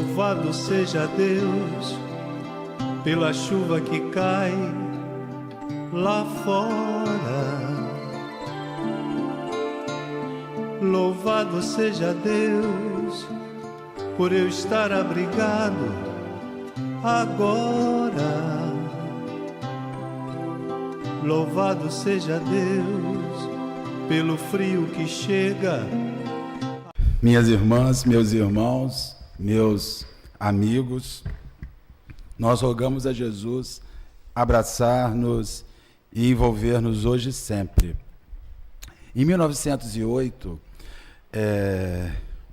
Louvado seja Deus pela chuva que cai lá fora. Louvado seja Deus por eu estar abrigado agora. Louvado seja Deus pelo frio que chega. Minhas irmãs, meus irmãos, meus amigos, nós rogamos a Jesus abraçar-nos e envolver-nos hoje e sempre. Em 1908,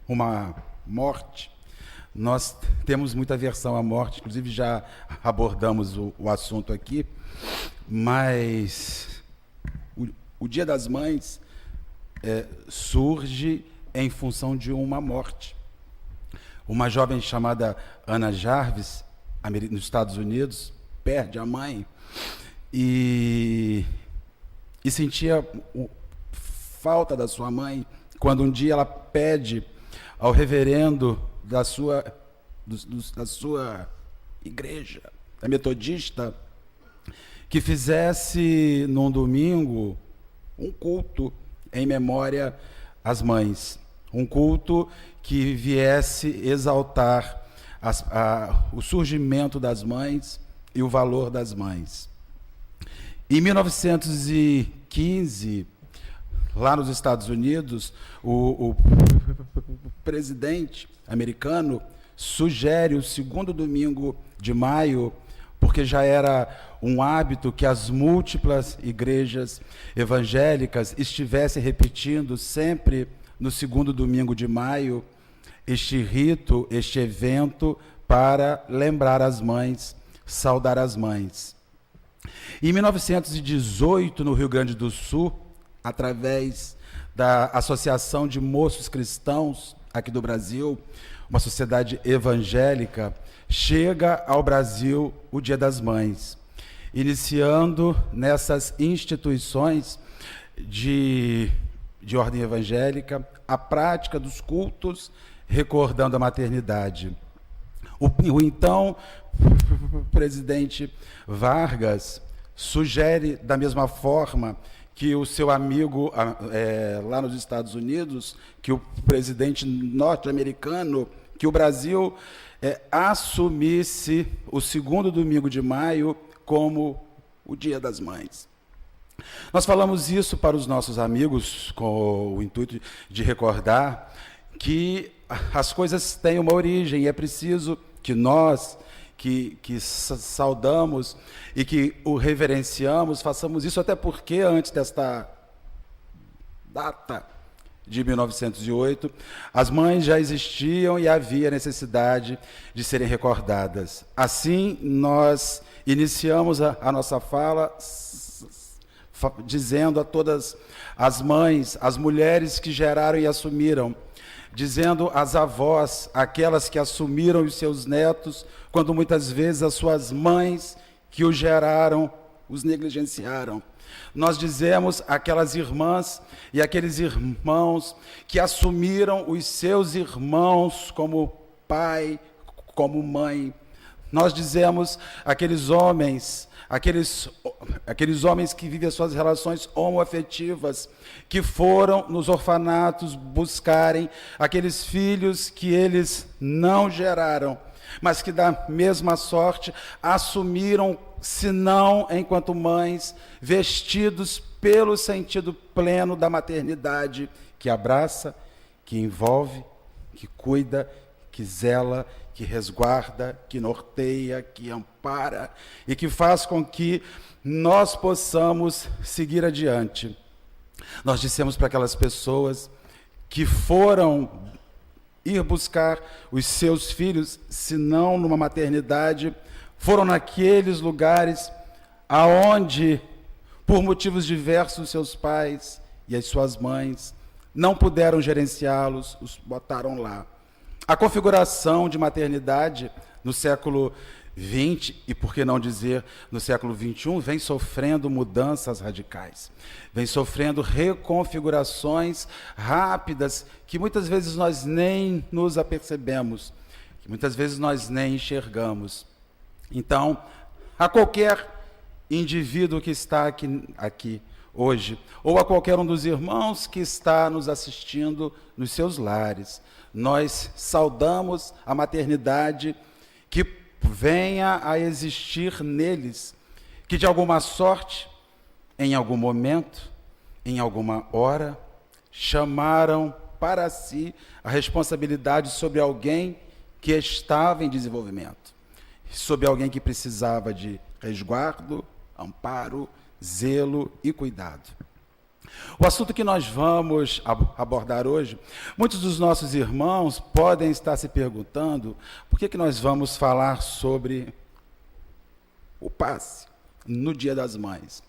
uma morte, nós temos muita aversão à morte, inclusive já abordamos o assunto aqui, mas o Dia das Mães surge em função de uma morte. Uma jovem chamada Ana Jarvis, nos Estados Unidos, perde a mãe e sentia falta da sua mãe, quando um dia ela pede ao reverendo da sua igreja, a metodista, que fizesse num domingo um culto em memória às mães, um culto que viesse exaltar o surgimento das mães e o valor das mães. Em 1915, lá nos Estados Unidos, o presidente americano sugere o segundo domingo de maio, porque já era um hábito que as múltiplas igrejas evangélicas estivessem repetindo sempre no segundo domingo de maio este rito, este evento para lembrar as mães, saudar as mães. Em 1918, no Rio Grande do Sul, através da Associação de Moços Cristãos aqui do Brasil, uma sociedade evangélica, chega ao Brasil o Dia das Mães, iniciando nessas instituições de ordem evangélica a prática dos cultos recordando a maternidade. O então presidente Vargas sugere, da mesma forma que o seu amigo lá nos Estados Unidos, que o presidente norte-americano, que o Brasil assumisse o segundo domingo de maio como o Dia das Mães. Nós falamos isso para os nossos amigos com o intuito de recordar que as coisas têm uma origem e é preciso que nós, que saudamos e que o reverenciamos, façamos isso, até porque antes desta data de 1908, as mães já existiam e havia necessidade de serem recordadas. Assim, nós iniciamos a nossa fala dizendo a todas as mães, as mulheres que geraram e assumiram, dizendo às avós, aquelas que assumiram os seus netos, quando muitas vezes as suas mães que os geraram os negligenciaram. Nós dizemos aquelas irmãs e aqueles irmãos que assumiram os seus irmãos como pai, como mãe. Nós dizemos aqueles homens que vivem as suas relações homoafetivas, que foram nos orfanatos buscarem aqueles filhos que eles não geraram, mas que da mesma sorte assumiram, se não enquanto mães, vestidos pelo sentido pleno da maternidade, que abraça, que envolve, que cuida, que zela, que resguarda, que norteia, que ampara e que faz com que nós possamos seguir adiante. Nós dissemos para aquelas pessoas que foram ir buscar os seus filhos, se não numa maternidade, foram naqueles lugares aonde, por motivos diversos, seus pais e as suas mães não puderam gerenciá-los, os botaram lá. A configuração de maternidade no século XX, e por que não dizer no século XXI, vem sofrendo mudanças radicais, vem sofrendo reconfigurações rápidas que muitas vezes nós nem nos apercebemos. que muitas vezes nós nem enxergamos. Então, a qualquer indivíduo que está aqui hoje, ou a qualquer um dos irmãos que está nos assistindo nos seus lares, nós saudamos a maternidade que venha a existir neles, que de alguma sorte, em algum momento, em alguma hora, chamaram para si a responsabilidade sobre alguém que estava em desenvolvimento, sobre alguém que precisava de resguardo, amparo, zelo e cuidado. O assunto que nós vamos abordar hoje, muitos dos nossos irmãos podem estar se perguntando por que nós vamos falar sobre o passe no Dia das Mães.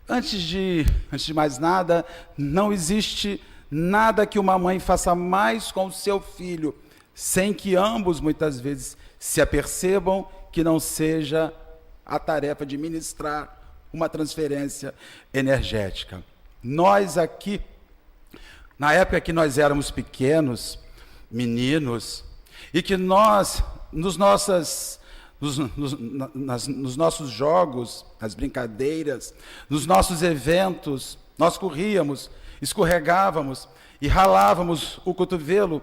Antes de mais nada, não existe nada que uma mãe faça mais com o seu filho, sem que ambos, muitas vezes, se apercebam que não seja a tarefa de ministrar uma transferência energética. Nós aqui, na época que nós éramos pequenos, meninos, e que nós, nos nossos jogos, nas brincadeiras, nos nossos eventos, nós corríamos, escorregávamos e ralávamos o cotovelo,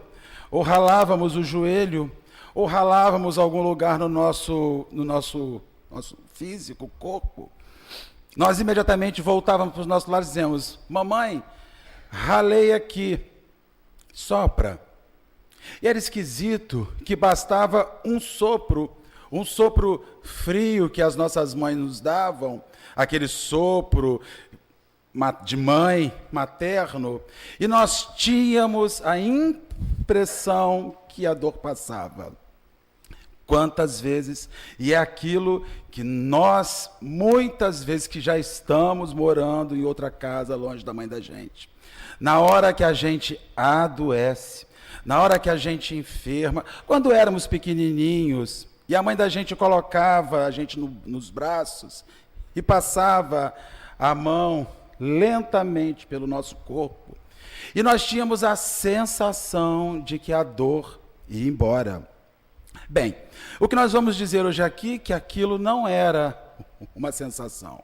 ou ralávamos o joelho, ou ralávamos algum lugar no nosso físico, corpo. Nós imediatamente voltávamos para os nossos lares e dizíamos: mamãe, ralei aqui, sopra. E era esquisito que bastava um sopro frio que as nossas mães nos davam, aquele sopro de mãe, materno, e nós tínhamos a impressão que a dor passava. Quantas vezes, e é aquilo que nós, muitas vezes que já estamos morando em outra casa, longe da mãe da gente, na hora que a gente adoece, na hora que a gente enferma, quando éramos pequenininhos, e a mãe da gente colocava a gente nos braços, e passava a mão lentamente pelo nosso corpo, e nós tínhamos a sensação de que a dor ia embora. Bem, o que nós vamos dizer hoje aqui, que aquilo não era uma sensação.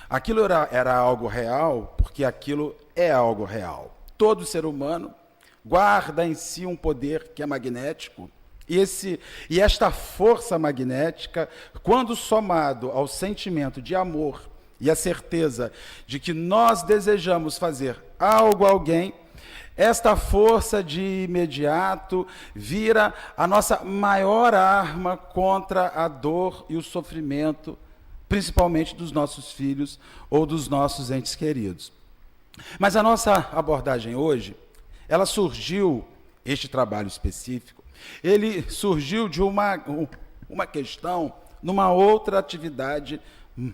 Aquilo era algo real, porque aquilo é algo real. Todo ser humano guarda em si um poder que é magnético, e esta força magnética, quando somado ao sentimento de amor e a certeza de que nós desejamos fazer algo a alguém, esta força de imediato vira a nossa maior arma contra a dor e o sofrimento, principalmente dos nossos filhos ou dos nossos entes queridos. Mas a nossa abordagem hoje, ela surgiu, este trabalho específico, ele surgiu de uma questão, numa outra atividade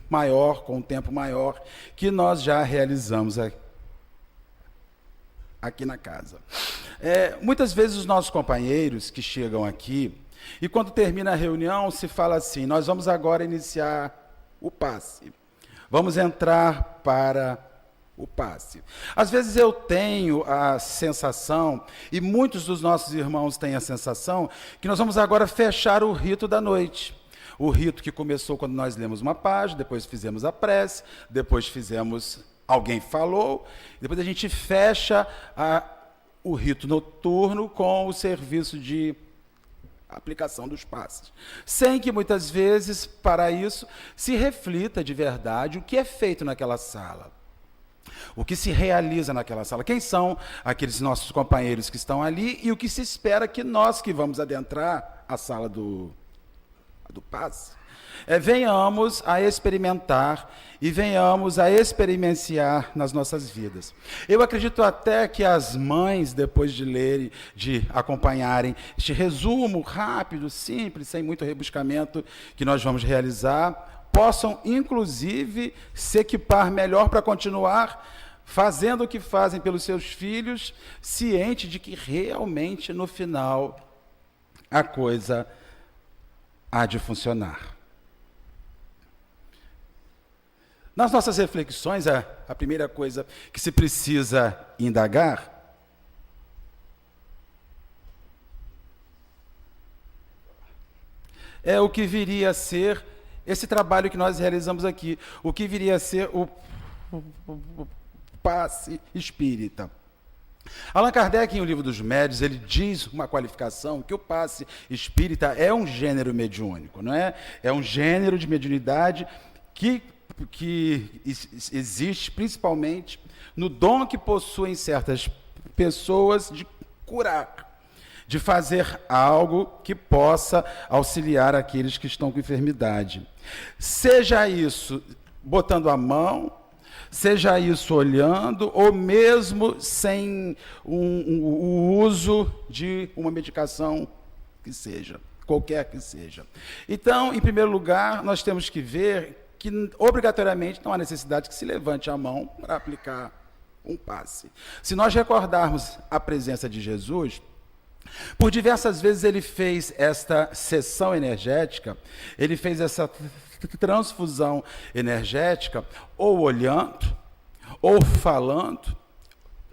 maior, com um tempo maior, que nós já realizamos aqui na casa. Muitas vezes os nossos companheiros que chegam aqui, e quando termina a reunião, se fala assim: nós vamos agora iniciar o passe. Vamos entrar para o passe. Às vezes eu tenho a sensação, e muitos dos nossos irmãos têm a sensação, que nós vamos agora fechar o rito da noite. O rito que começou quando nós lemos uma página, depois fizemos a prece, depois fizemos alguém falou, depois a gente fecha o rito noturno com o serviço de aplicação dos passes. Sem que muitas vezes, para isso, se reflita de verdade o que é feito naquela sala. O que se realiza naquela sala, quem são aqueles nossos companheiros que estão ali e o que se espera que nós que vamos adentrar a sala do passe, venhamos a experimentar e venhamos a experienciar nas nossas vidas. Eu acredito até que as mães, depois de lerem, de acompanharem este resumo rápido, simples, sem muito rebuscamento que nós vamos realizar, possam, inclusive, se equipar melhor para continuar fazendo o que fazem pelos seus filhos, ciente de que realmente, no final, a coisa há de funcionar. Nas nossas reflexões, a primeira coisa que se precisa indagar é o que viria a ser esse trabalho que nós realizamos aqui, o que viria a ser o passe espírita. Allan Kardec, em O Livro dos Médiuns, ele diz uma qualificação que o passe espírita é um gênero mediúnico, não é? É um gênero de mediunidade que existe principalmente no dom que possuem certas pessoas de curar, de fazer algo que possa auxiliar aqueles que estão com enfermidade. Seja isso botando a mão, seja isso olhando, ou mesmo sem o uso de uma medicação que seja, qualquer que seja. Então, em primeiro lugar, nós temos que ver que, obrigatoriamente, não há necessidade que se levante a mão para aplicar um passe. Se nós recordarmos a presença de Jesus, por diversas vezes ele fez esta sessão energética, ele fez essa transfusão energética, ou olhando, ou falando.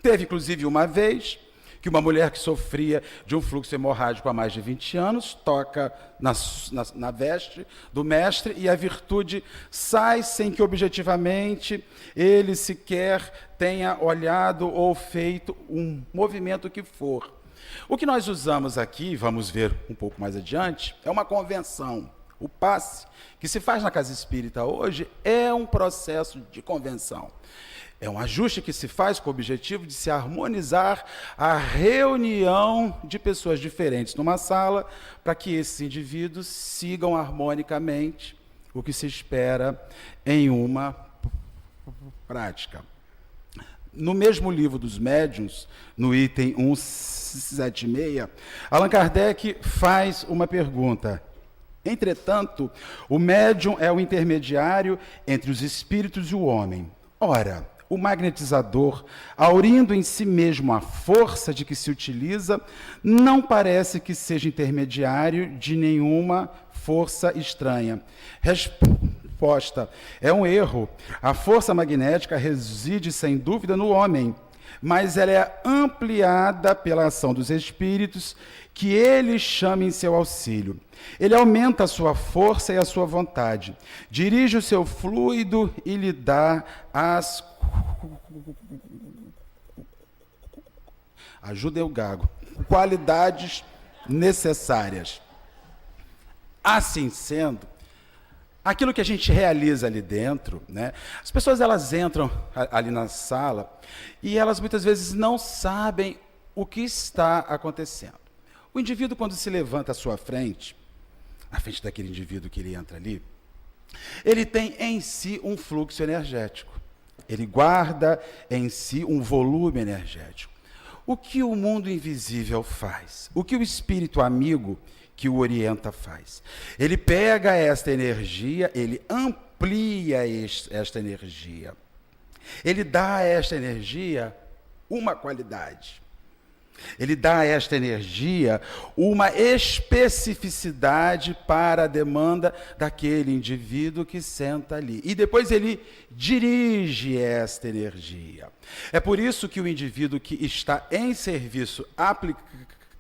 Teve, inclusive, uma vez que uma mulher que sofria de um fluxo hemorrágico há mais de 20 anos, toca na veste do mestre e a virtude sai sem que objetivamente ele sequer tenha olhado ou feito um movimento que for. O que nós usamos aqui, vamos ver um pouco mais adiante, é uma convenção. O passe que se faz na casa espírita hoje é um processo de convenção. É um ajuste que se faz com o objetivo de se harmonizar a reunião de pessoas diferentes numa sala, para que esses indivíduos sigam harmonicamente o que se espera em uma prática. No mesmo Livro dos Médiuns, no item 176, Allan Kardec faz uma pergunta. Entretanto, o médium é o intermediário entre os espíritos e o homem. Ora, o magnetizador, aurindo em si mesmo a força de que se utiliza, não parece que seja intermediário de nenhuma força estranha. Resposta: é um erro. A força magnética reside, sem dúvida, no homem, mas ela é ampliada pela ação dos espíritos, que ele chama em seu auxílio. Ele aumenta a sua força e a sua vontade, dirige o seu fluido e lhe dá as... Ajudem o gago. Qualidades necessárias. Assim sendo, aquilo que a gente realiza ali dentro, né? As pessoas, elas entram ali na sala e elas muitas vezes não sabem o que está acontecendo. O indivíduo, quando se levanta à sua frente, à frente daquele indivíduo que ele entra ali, ele tem em si um fluxo energético. Ele guarda em si um volume energético. O que o mundo invisível faz? O que o espírito amigo que o orienta faz? Ele pega esta energia, ele amplia esta energia. Ele dá a esta energia uma qualidade. Ele dá a esta energia uma especificidade para a demanda daquele indivíduo que senta ali. E depois ele dirige essa energia. É por isso que o indivíduo que está em serviço,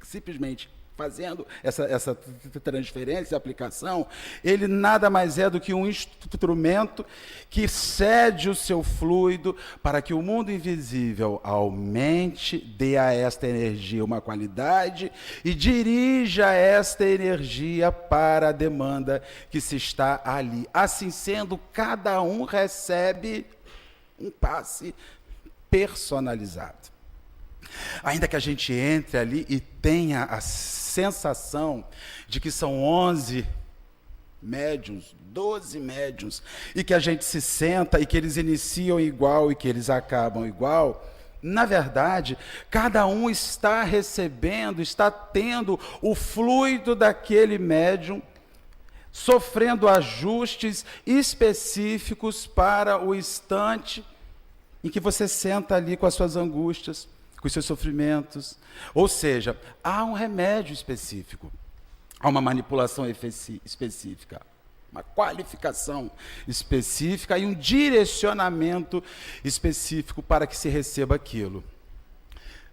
simplesmente fazendo essa transferência, aplicação, ele nada mais é do que um instrumento que cede o seu fluido para que o mundo invisível aumente, dê a esta energia uma qualidade e dirija esta energia para a demanda que se está ali. Assim sendo, cada um recebe um passe personalizado. Ainda que a gente entre ali e tenha a sensação de que são 11 médiuns, 12 médiuns, e que a gente se senta e que eles iniciam igual e que eles acabam igual, na verdade, cada um está recebendo, está tendo o fluido daquele médium, sofrendo ajustes específicos para o instante em que você senta ali com as suas angústias, com os seus sofrimentos. Ou seja, há um remédio específico, há uma manipulação específica, uma qualificação específica e um direcionamento específico para que se receba aquilo.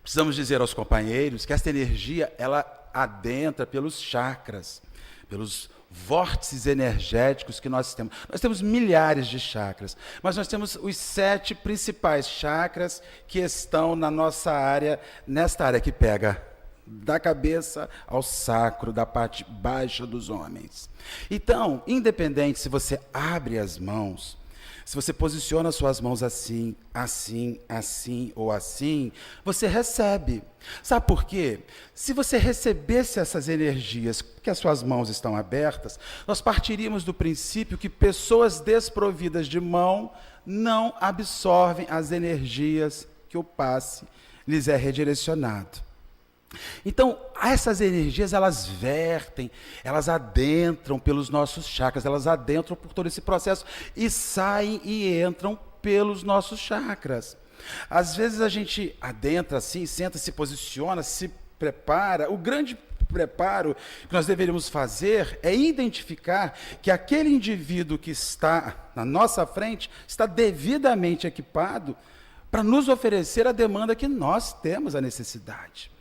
Precisamos dizer aos companheiros que esta energia, ela adentra pelos chakras, pelos vórtices energéticos que nós temos. Nós temos milhares de chakras, mas nós temos os 7 principais chakras que estão na nossa área, nesta área que pega da cabeça ao sacro, da parte baixa dos homens. Então, independente se você abre as mãos, se você posiciona suas mãos assim, assim, assim ou assim, você recebe. Sabe por quê? Se você recebesse essas energias, porque as suas mãos estão abertas, nós partiríamos do princípio que pessoas desprovidas de mão não absorvem as energias que o passe lhes é redirecionado. Então, essas energias, elas vertem, elas adentram pelos nossos chakras, elas adentram por todo esse processo e saem e entram pelos nossos chakras. Às vezes a gente adentra assim, senta, se posiciona, se prepara. O grande preparo que nós deveríamos fazer é identificar que aquele indivíduo que está na nossa frente está devidamente equipado para nos oferecer a demanda que nós temos a necessidade.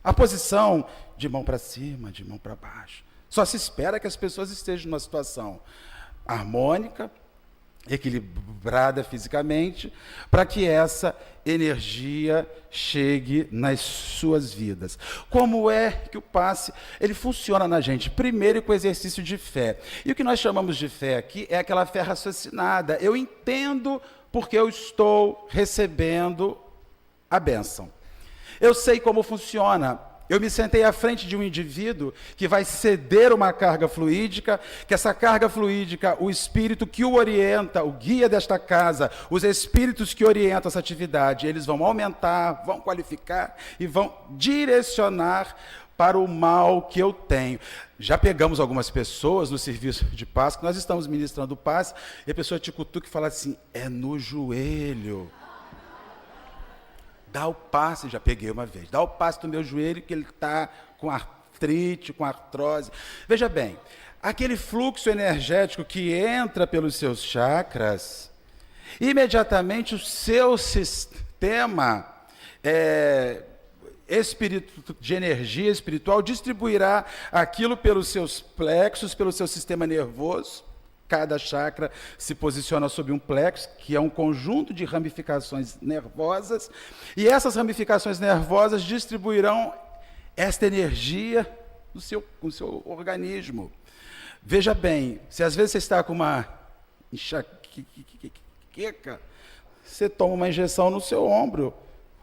A posição de mão para cima, de mão para baixo. Só se espera que as pessoas estejam numa situação harmônica, equilibrada fisicamente, para que essa energia chegue nas suas vidas. Como é que o passe, ele funciona na gente? Primeiro com o exercício de fé. E o que nós chamamos de fé aqui é aquela fé raciocinada. Eu entendo porque eu estou recebendo a bênção. Eu sei como funciona. Eu me sentei à frente de um indivíduo que vai ceder uma carga fluídica, que essa carga fluídica, o espírito que o orienta, o guia desta casa, os espíritos que orientam essa atividade, eles vão aumentar, vão qualificar e vão direcionar para o mal que eu tenho. Já pegamos algumas pessoas no serviço de passe, que nós estamos ministrando o passe, e a pessoa te cutuca e fala assim, é no joelho. Dá o passe, já peguei uma vez, dá o passe do meu joelho que ele está com artrite, com artrose. Veja bem, aquele fluxo energético que entra pelos seus chakras, imediatamente o seu sistema de energia espiritual distribuirá aquilo pelos seus plexos, pelo seu sistema nervoso. Cada chakra se posiciona sobre um plexo, que é um conjunto de ramificações nervosas, e essas ramificações nervosas distribuirão esta energia no seu organismo. Veja bem, se às vezes você está com uma enxaqueca, você toma uma injeção no seu ombro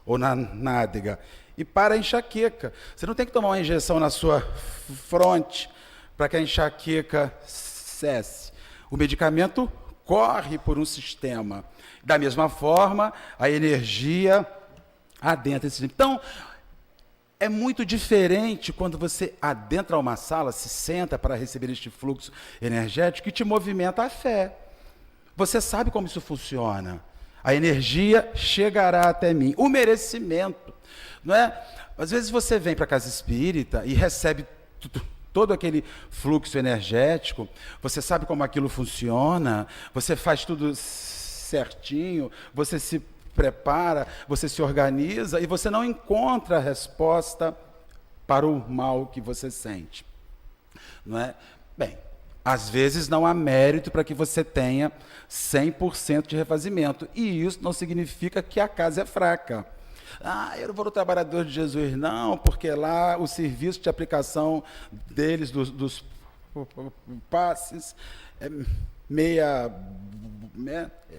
ou na nádega e para a enxaqueca. Você não tem que tomar uma injeção na sua fronte para que a enxaqueca cesse. O medicamento corre por um sistema. Da mesma forma, a energia adentra esse sistema. Então, é muito diferente quando você adentra uma sala, se senta para receber este fluxo energético que te movimenta a fé. Você sabe como isso funciona. A energia chegará até mim. O merecimento. Não é? Às vezes você vem para a casa espírita e recebe todo aquele fluxo energético, você sabe como aquilo funciona, você faz tudo certinho, você se prepara, você se organiza e você não encontra a resposta para o mal que você sente. Não é? Bem, às vezes não há mérito para que você tenha 100% de refazimento, e isso não significa que a casa é fraca. Eu não vou no Trabalhador de Jesus, não, porque lá o serviço de aplicação deles, dos passes, ele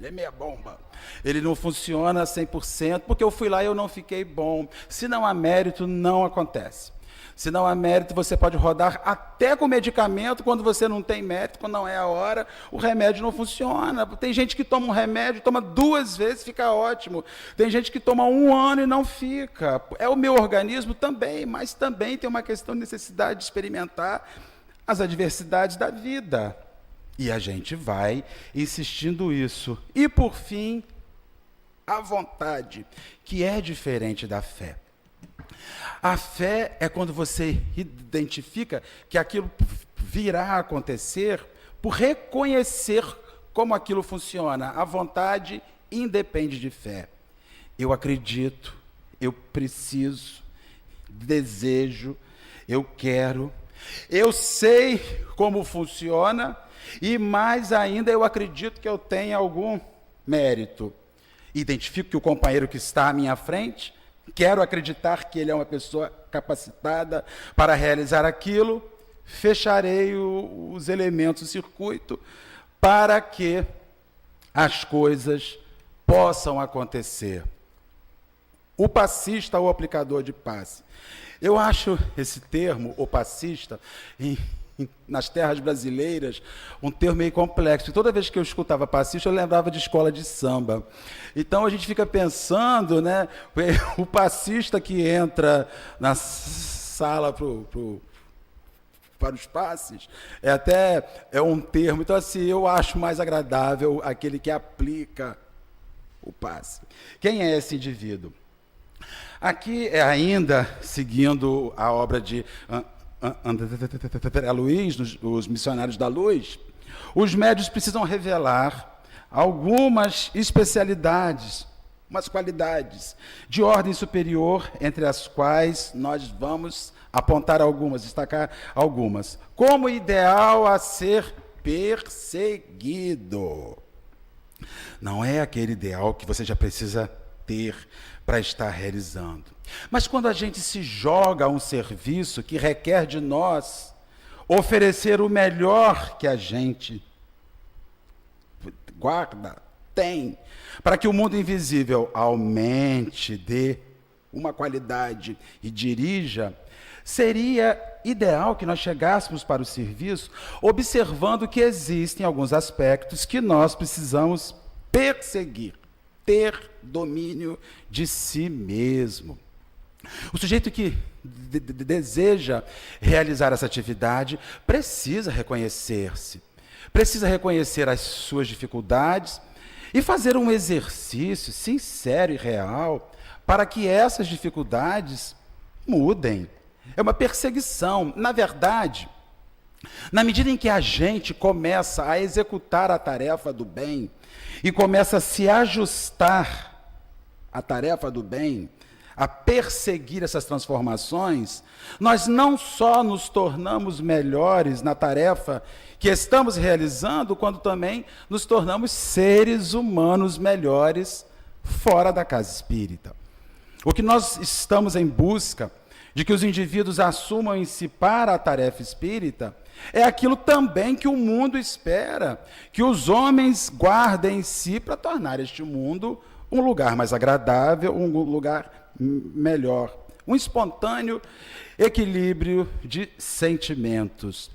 é meia bomba. Ele não funciona 100%, porque eu fui lá e eu não fiquei bom. Se não há mérito, não acontece. Se não há mérito, você pode rodar até com medicamento, quando você não tem mérito, quando não é a hora, o remédio não funciona. Tem gente que toma um remédio, toma 2 vezes, fica ótimo. Tem gente que toma 1 ano e não fica. É o meu organismo também, mas também tem uma questão de necessidade de experimentar as adversidades da vida. E a gente vai insistindo isso. E, por fim, a vontade, que é diferente da fé. A fé é quando você identifica que aquilo virá a acontecer por reconhecer como aquilo funciona. A vontade independe de fé. Eu acredito, eu preciso, desejo, eu quero. Eu sei como funciona e, mais ainda, eu acredito que eu tenho algum mérito. Identifico que o companheiro que está à minha frente, quero acreditar que ele é uma pessoa capacitada para realizar aquilo, fecharei os elementos do circuito para que as coisas possam acontecer. O passista ou aplicador de passe. Eu acho esse termo, o passista, nas terras brasileiras, um termo meio complexo. E toda vez que eu escutava passista, eu lembrava de escola de samba. Então a gente fica pensando, né, o passista que entra na sala para os passes, é um termo. Então, assim, eu acho mais agradável aquele que aplica o passe. Quem é esse indivíduo? Aqui, ainda seguindo a obra de André Luiz, os Missionários da Luz, os médiuns precisam revelar algumas especialidades, umas qualidades de ordem superior, entre as quais nós vamos apontar algumas, destacar algumas, como ideal a ser perseguido. Não é aquele ideal que você já precisa ter para estar realizando. Mas quando a gente se joga a um serviço que requer de nós oferecer o melhor que a gente guarda, tem, para que o mundo invisível aumente, dê uma qualidade e dirija, seria ideal que nós chegássemos para o serviço observando que existem alguns aspectos que nós precisamos perseguir, ter domínio de si mesmo. O sujeito que deseja realizar essa atividade precisa reconhecer-se, precisa reconhecer as suas dificuldades e fazer um exercício sincero e real para que essas dificuldades mudem. É uma perseguição. Na verdade, na medida em que a gente começa a executar a tarefa do bem e começa a se ajustar à tarefa do bem, a perseguir essas transformações, nós não só nos tornamos melhores na tarefa que estamos realizando, quando também nos tornamos seres humanos melhores fora da casa espírita. O que nós estamos em busca de que os indivíduos assumam em si para a tarefa espírita é aquilo também que o mundo espera, que os homens guardem em si para tornar este mundo um lugar mais agradável, um lugar melhor, um espontâneo equilíbrio de sentimentos.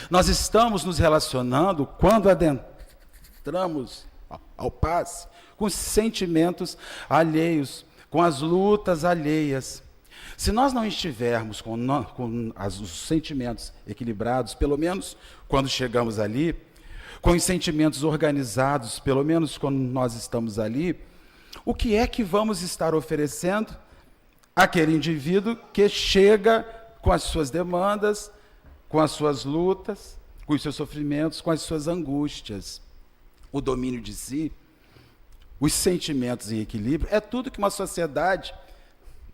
Nós estamos nos relacionando, quando adentramos ao passe, com sentimentos alheios, com as lutas alheias. Se nós não estivermos com os sentimentos equilibrados, pelo menos quando chegamos ali, com os sentimentos organizados, pelo menos quando nós estamos ali, o que é que vamos estar oferecendo àquele indivíduo que chega com as suas demandas, com as suas lutas, com os seus sofrimentos, com as suas angústias? O domínio de si, os sentimentos em equilíbrio, é tudo que uma sociedade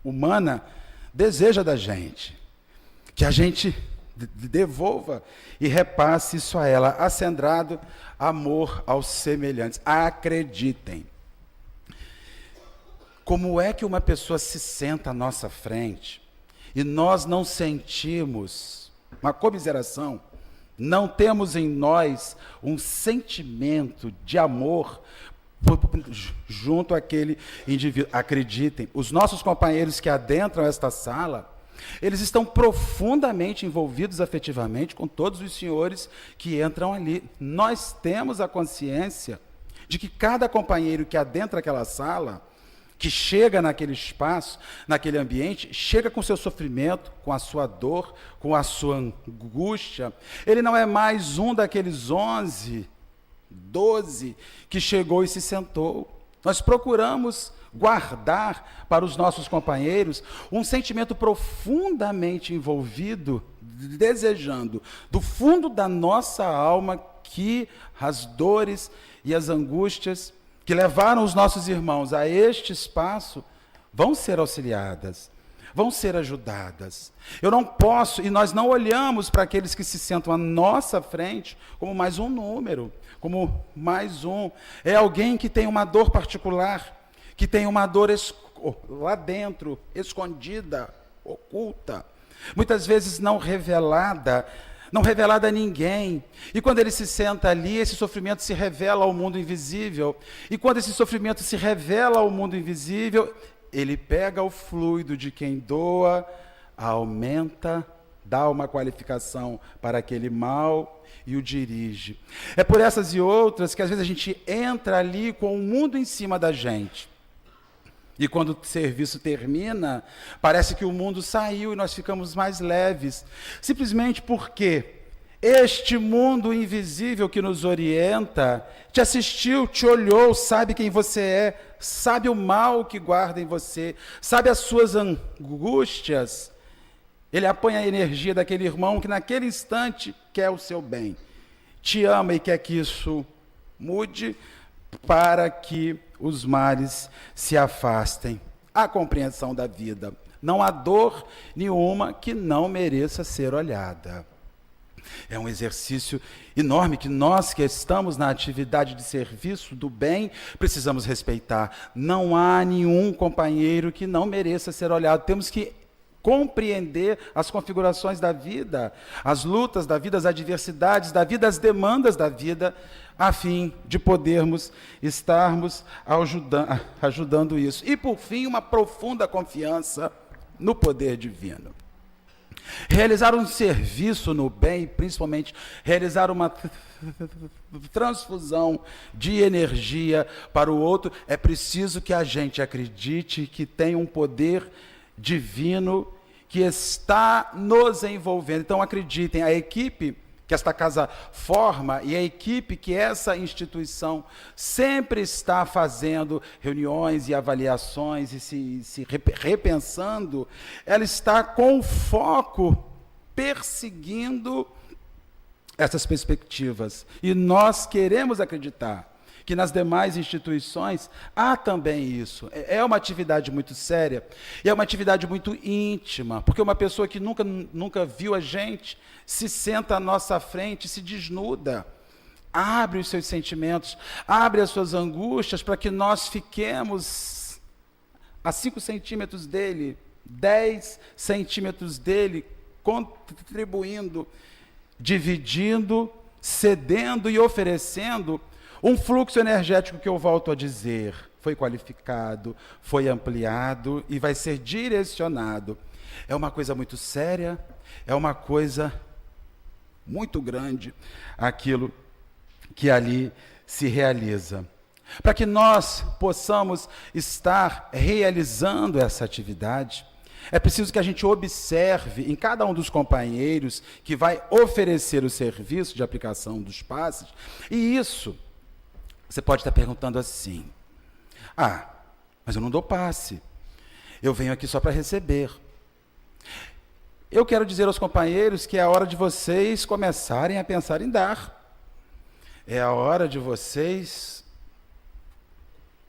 humana deseja da gente, que a gente devolva e repasse isso a ela, acendrado amor aos semelhantes. Acreditem. Como é que uma pessoa se senta à nossa frente e nós não sentimos uma comiseração, não temos em nós um sentimento de amor junto àquele indivíduo? Acreditem, os nossos companheiros que adentram esta sala, eles estão profundamente envolvidos afetivamente com todos os senhores que entram ali. Nós temos a consciência de que cada companheiro que adentra aquela sala, que chega naquele espaço, naquele ambiente, chega com seu sofrimento, com a sua dor, com a sua angústia. Ele não é mais um daqueles 11, 12 que chegou e se sentou. Nós procuramos guardar para os nossos companheiros um sentimento profundamente envolvido, desejando do fundo da nossa alma que as dores e as angústias que levaram os nossos irmãos a este espaço vão ser auxiliadas, vão ser ajudadas. Eu não posso, e nós não olhamos para aqueles que se sentam à nossa frente como mais um número, como mais um. É alguém que tem uma dor particular, que tem uma dor lá dentro, escondida, oculta, muitas vezes não revelada a ninguém. E quando ele se senta ali, esse sofrimento se revela ao mundo invisível. E quando esse sofrimento se revela ao mundo invisível, ele pega o fluido de quem doa, aumenta, dá uma qualificação para aquele mal e o dirige. É por essas e outras que às vezes a gente entra ali com o mundo em cima da gente. E quando o serviço termina, parece que o mundo saiu e nós ficamos mais leves. Simplesmente porque este mundo invisível que nos orienta, te assistiu, te olhou, sabe quem você é, sabe o mal que guarda em você, sabe as suas angústias. Ele apanha a energia daquele irmão que naquele instante quer o seu bem. Te ama e quer que isso mude para que os males se afastem. A compreensão da vida. Não há dor nenhuma que não mereça ser olhada. É um exercício enorme que nós que estamos na atividade de serviço do bem, precisamos respeitar. Não há nenhum companheiro que não mereça ser olhado. Temos que compreender as configurações da vida, as lutas da vida, as adversidades da vida, as demandas da vida, a fim de podermos estarmos ajudando isso. E, por fim, uma profunda confiança no poder divino. Realizar um serviço no bem, principalmente realizar uma transfusão de energia para o outro, é preciso que a gente acredite que tem um poder divino que está nos envolvendo. Então acreditem, a equipe que esta casa forma e a equipe que essa instituição sempre está fazendo reuniões e avaliações e se repensando, ela está com foco perseguindo essas perspectivas. E nós queremos acreditar que nas demais instituições há também isso. É uma atividade muito séria e é uma atividade muito íntima, porque uma pessoa que nunca viu a gente se senta à nossa frente, se desnuda, abre os seus sentimentos, abre as suas angústias para que nós fiquemos a 5 centímetros dele, 10 centímetros dele, contribuindo, dividindo, cedendo e oferecendo um fluxo energético que eu volto a dizer, foi qualificado, foi ampliado e vai ser direcionado. É uma coisa muito séria, é uma coisa muito grande aquilo que ali se realiza. Para que nós possamos estar realizando essa atividade, é preciso que a gente observe em cada um dos companheiros que vai oferecer o serviço de aplicação dos passes, e isso. Você pode estar perguntando assim, mas eu não dou passe, eu venho aqui só para receber. Eu quero dizer aos companheiros que é a hora de vocês começarem a pensar em dar. É a hora de vocês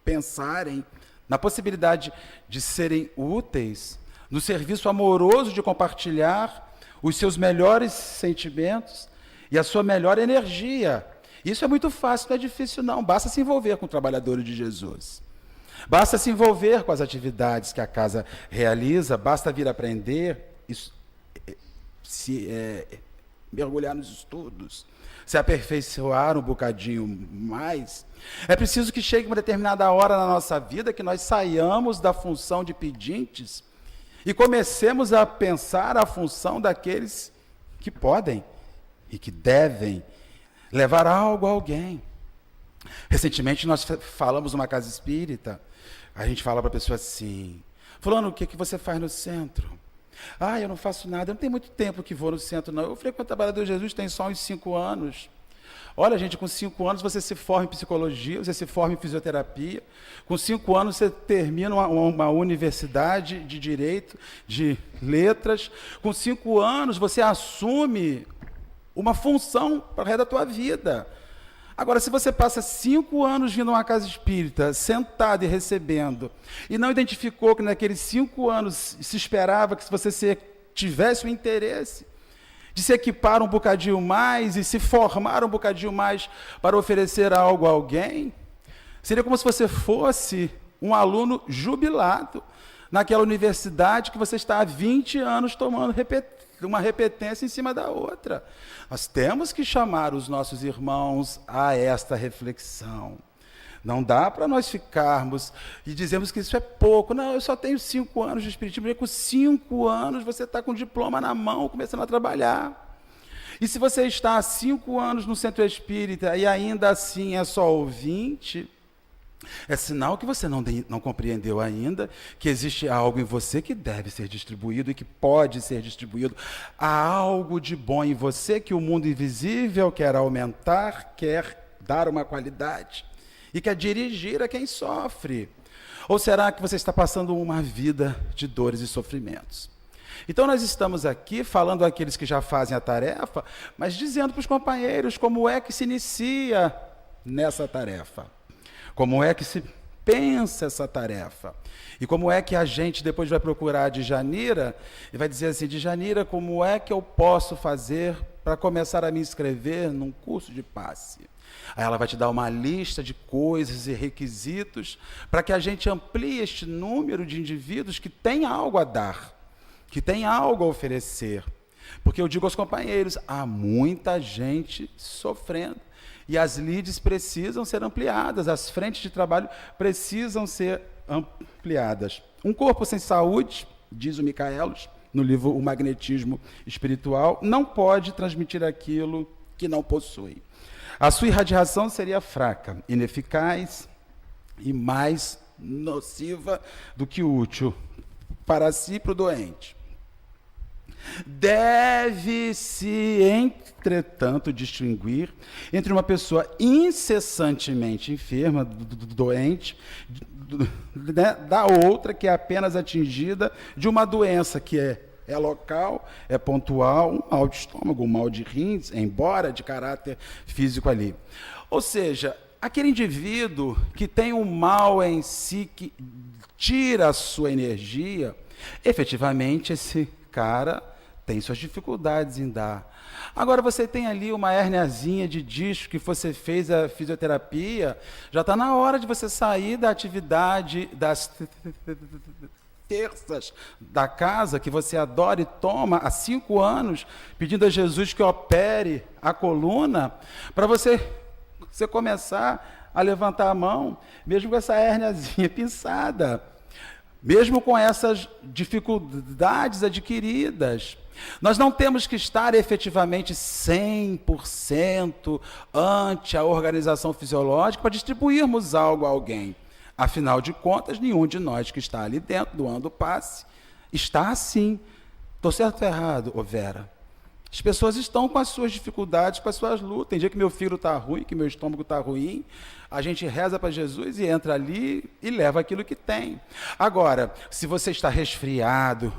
pensarem na possibilidade de serem úteis, no serviço amoroso de compartilhar os seus melhores sentimentos e a sua melhor energia. Isso é muito fácil, não é difícil não, basta se envolver com o trabalhador de Jesus. Basta se envolver com as atividades que a casa realiza, basta vir aprender, mergulhar nos estudos, se aperfeiçoar um bocadinho mais. É preciso que chegue uma determinada hora na nossa vida que nós saiamos da função de pedintes e comecemos a pensar a função daqueles que podem e que devem levar algo a alguém. Recentemente nós falamos numa casa espírita, a gente fala para a pessoa assim, fulano, o que você faz no centro? Eu não faço nada, eu não tenho muito tempo que vou no centro não, eu frequento o Trabalhador de Jesus tem só uns 5 anos. Olha gente, com 5 anos você se forma em psicologia, você se forma em fisioterapia, com 5 anos você termina uma universidade de direito, de letras, com 5 anos você assume uma função para o resto da tua vida. Agora, se você passa 5 anos vindo a uma casa espírita, sentado e recebendo, e não identificou que naqueles 5 anos se esperava que você tivesse o interesse de se equipar um bocadinho mais e se formar um bocadinho mais para oferecer algo a alguém, seria como se você fosse um aluno jubilado naquela universidade que você está há 20 anos tomando uma repetência em cima da outra. Nós temos que chamar os nossos irmãos a esta reflexão. Não dá para nós ficarmos e dizermos que isso é pouco. Não, eu só tenho 5 anos de espiritismo. E com 5 anos você está com o diploma na mão, começando a trabalhar. E se você está há 5 anos no centro espírita e ainda assim é só ouvinte, é sinal que você não compreendeu ainda que existe algo em você que deve ser distribuído e que pode ser distribuído. Há algo de bom em você que o mundo invisível quer aumentar, quer dar uma qualidade e quer dirigir a quem sofre. Ou será que você está passando uma vida de dores e sofrimentos? Então nós estamos aqui falando àqueles que já fazem a tarefa, mas dizendo para os companheiros como é que se inicia nessa tarefa. Como é que se pensa essa tarefa? E como é que a gente depois vai procurar a Djanira e vai dizer assim, Djanira, como é que eu posso fazer para começar a me inscrever num curso de passe? Aí ela vai te dar uma lista de coisas e requisitos para que a gente amplie este número de indivíduos que têm algo a dar, que têm algo a oferecer. Porque eu digo aos companheiros, há muita gente sofrendo. E as lides precisam ser ampliadas, as frentes de trabalho precisam ser ampliadas. Um corpo sem saúde, diz o Michaelos, no livro O Magnetismo Espiritual, não pode transmitir aquilo que não possui. A sua irradiação seria fraca, ineficaz e mais nociva do que útil para si e para o doente. Deve-se, entretanto, distinguir entre uma pessoa incessantemente enferma, doente, da outra que é apenas atingida de uma doença que é local, é pontual, um mal de estômago, um mal de rins, embora de caráter físico ali. Ou seja, aquele indivíduo que tem um mal em si, que tira a sua energia, efetivamente esse cara tem suas dificuldades em dar. Agora você tem ali uma herniazinha de disco que você fez a fisioterapia, já está na hora de você sair da atividade das terças da casa que você adora e toma há 5 anos, pedindo a Jesus que opere a coluna, para você começar a levantar a mão, mesmo com essa herniazinha pinçada, mesmo com essas dificuldades adquiridas. Nós não temos que estar efetivamente 100% ante a organização fisiológica para distribuirmos algo a alguém. Afinal de contas, nenhum de nós que está ali dentro, doando o passe, está assim. Estou certo ou errado, ô Vera? As pessoas estão com as suas dificuldades, com as suas lutas. Tem dia que meu fígado está ruim, que meu estômago está ruim. A gente reza para Jesus e entra ali e leva aquilo que tem. Agora, se você está resfriado,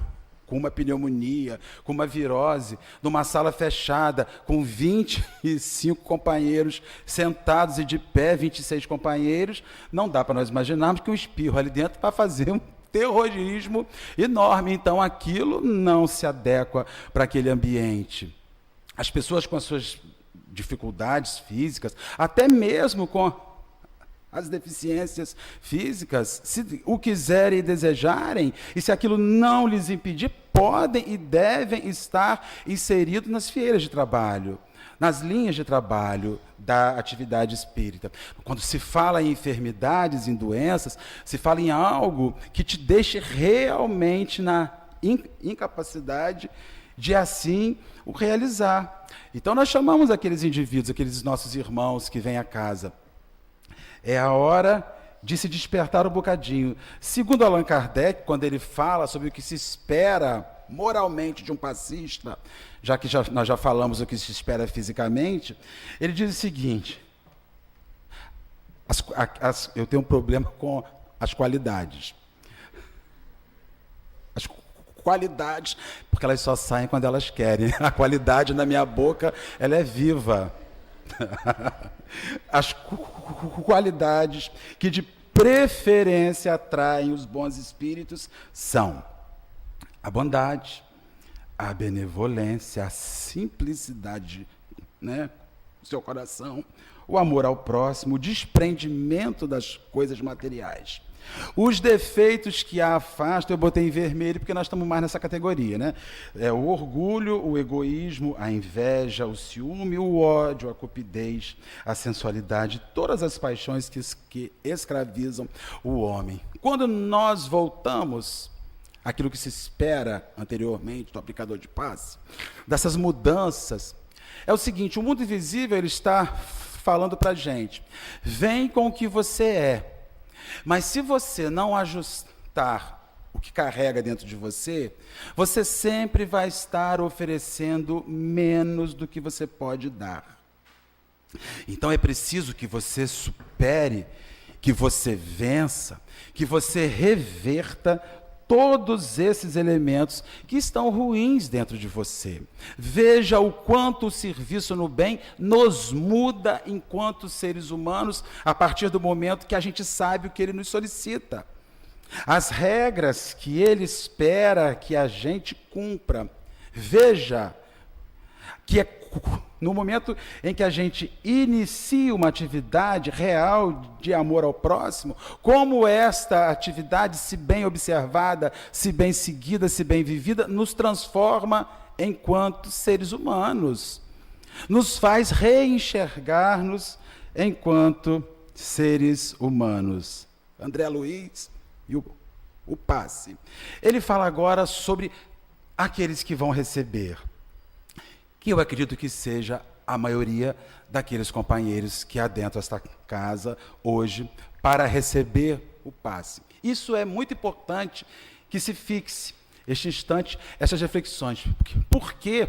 com uma pneumonia, com uma virose, numa sala fechada, com 25 companheiros sentados e de pé, 26 companheiros, não dá para nós imaginarmos que um espirro ali dentro vai fazer um terrorismo enorme. Então, aquilo não se adequa para aquele ambiente. As pessoas com as suas dificuldades físicas, até mesmo com as deficiências físicas, se o quiserem e desejarem, e se aquilo não lhes impedir, podem e devem estar inseridos nas fileiras de trabalho, nas linhas de trabalho da atividade espírita. Quando se fala em enfermidades, em doenças, se fala em algo que te deixe realmente na incapacidade de assim o realizar. Então nós chamamos aqueles indivíduos, aqueles nossos irmãos que vêm à casa. É a hora de se despertar um bocadinho. Segundo Allan Kardec, quando ele fala sobre o que se espera moralmente de um passista, já que nós já falamos o que se espera fisicamente, ele diz o seguinte: eu tenho um problema com as qualidades. As qualidades, porque elas só saem quando elas querem. A qualidade na minha boca, ela é viva. as qualidades que de preferência atraem os bons espíritos são a bondade, a benevolência, a simplicidade, né, do seu coração, o amor ao próximo, o desprendimento das coisas materiais. Os defeitos que a afastam, eu botei em vermelho porque nós estamos mais nessa categoria, né? É o orgulho, o egoísmo, a inveja, o ciúme, o ódio, a cupidez, a sensualidade, todas as paixões que escravizam o homem. Quando nós voltamos àquilo que se espera anteriormente do aplicador de passe, dessas mudanças, é o seguinte: o mundo invisível ele está falando para a gente, vem com o que você é. Mas se você não ajustar o que carrega dentro de você, você sempre vai estar oferecendo menos do que você pode dar. Então é preciso que você supere, que você vença, que você reverta todos esses elementos que estão ruins dentro de você. Veja o quanto o serviço no bem nos muda enquanto seres humanos, a partir do momento que a gente sabe o que ele nos solicita. As regras que ele espera que a gente cumpra. Veja que é no momento em que a gente inicia uma atividade real de amor ao próximo, como esta atividade, se bem observada, se bem seguida, se bem vivida, nos transforma enquanto seres humanos, nos faz reenxergar-nos enquanto seres humanos. André Luiz e o passe. Ele fala agora sobre aqueles que vão receber, que eu acredito que seja a maioria daqueles companheiros que adentram esta casa hoje para receber o passe. Isso é muito importante que se fixe este instante, essas reflexões. Porque,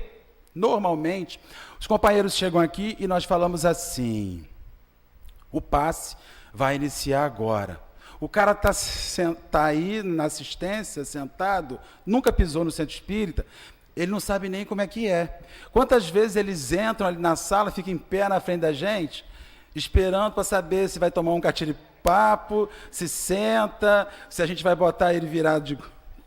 normalmente, os companheiros chegam aqui e nós falamos assim: o passe vai iniciar agora. O cara tá aí na assistência, sentado, nunca pisou no centro espírita, ele não sabe nem como é que é. Quantas vezes eles entram ali na sala, ficam em pé na frente da gente, esperando para saber se vai tomar um catiripapo, se senta, se a gente vai botar ele virado de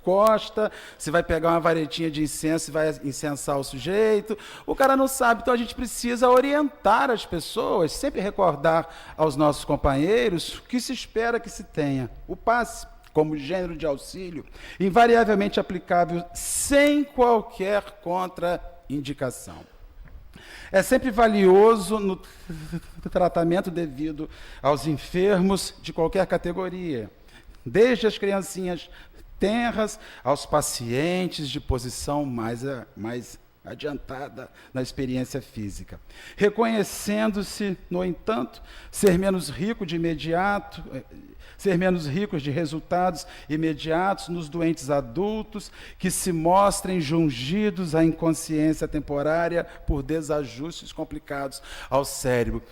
costa, se vai pegar uma varetinha de incenso e vai incensar o sujeito. O cara não sabe, então a gente precisa orientar as pessoas, sempre recordar aos nossos companheiros o que se espera que se tenha. O passe, como gênero de auxílio, invariavelmente aplicável sem qualquer contraindicação. É sempre valioso no tratamento devido aos enfermos de qualquer categoria, desde as criancinhas tenras aos pacientes de posição mais adiantada na experiência física, reconhecendo-se, no entanto, ser menos ricos de resultados imediatos nos doentes adultos que se mostrem jungidos à inconsciência temporária por desajustes complicados ao cérebro.